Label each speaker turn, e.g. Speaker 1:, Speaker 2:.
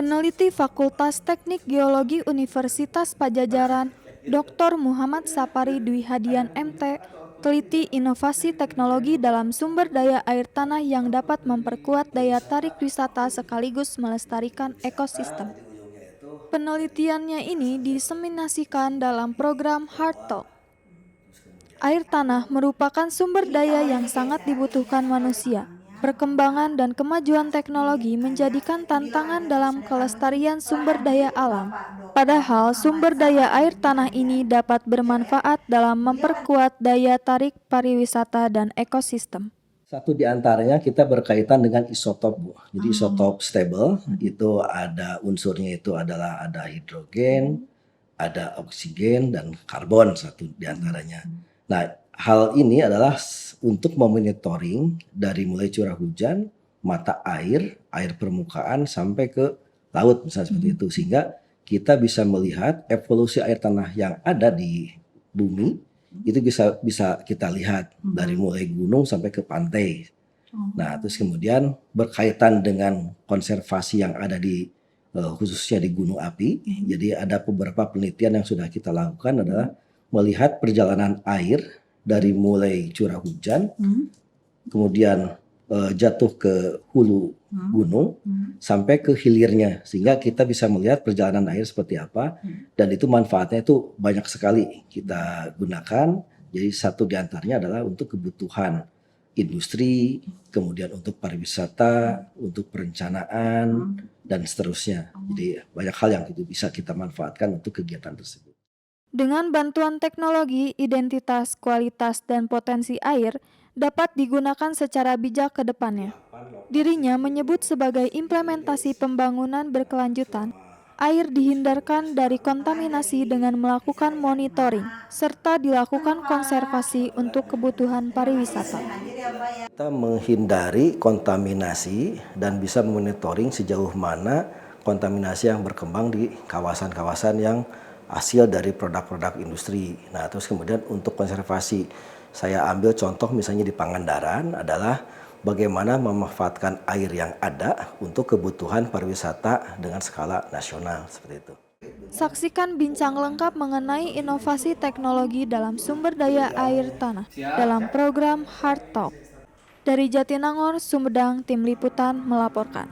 Speaker 1: Peneliti Fakultas Teknik Geologi Universitas Padjadjaran, Dr. Muhammad Sapari Dwi Hadian MT, teliti inovasi teknologi dalam sumber daya air tanah yang dapat memperkuat daya tarik wisata sekaligus melestarikan ekosistem. Penelitiannya ini diseminasikan dalam program Hard Talk. Air tanah merupakan sumber daya yang sangat dibutuhkan manusia. Perkembangan dan kemajuan teknologi menjadikan tantangan dalam kelestarian sumber daya alam. Padahal sumber daya air tanah ini dapat bermanfaat dalam memperkuat daya tarik pariwisata dan ekosistem.
Speaker 2: Satu di antaranya kita berkaitan dengan isotop, Bu. Jadi isotop stable itu ada unsurnya itu adalah ada hidrogen, ada oksigen dan karbon satu di antaranya. Nah, hal ini adalah untuk memonitoring dari mulai curah hujan, mata air, air permukaan sampai ke laut misalnya seperti itu, sehingga kita bisa melihat evolusi air tanah yang ada di bumi itu bisa kita lihat dari mulai gunung sampai ke pantai. Nah, terus kemudian berkaitan dengan konservasi yang ada di khususnya di gunung api. Jadi ada beberapa penelitian yang sudah kita lakukan adalah melihat perjalanan air dari mulai curah hujan, kemudian jatuh ke hulu gunung sampai ke hilirnya, sehingga kita bisa melihat perjalanan air seperti apa, dan itu manfaatnya itu banyak sekali kita gunakan. Jadi satu di antaranya adalah untuk kebutuhan industri, kemudian untuk pariwisata, untuk perencanaan dan seterusnya. Jadi banyak hal yang itu bisa kita manfaatkan untuk kegiatan tersebut.
Speaker 1: Dengan bantuan teknologi, identitas, kualitas, dan potensi air dapat digunakan secara bijak ke depannya. Dirinya menyebut sebagai implementasi pembangunan berkelanjutan, air dihindarkan dari kontaminasi dengan melakukan monitoring, serta dilakukan konservasi untuk kebutuhan pariwisata.
Speaker 2: Kita menghindari kontaminasi dan bisa monitoring sejauh mana kontaminasi yang berkembang di kawasan-kawasan yang hasil dari produk-produk industri. Nah, terus kemudian untuk konservasi, saya ambil contoh misalnya di Pangandaran adalah bagaimana memanfaatkan air yang ada untuk kebutuhan pariwisata dengan skala nasional seperti itu.
Speaker 1: Saksikan bincang lengkap mengenai inovasi teknologi dalam sumber daya air tanah dalam program Hard Talk. Dari Jatinangor, Sumedang, Tim Liputan melaporkan.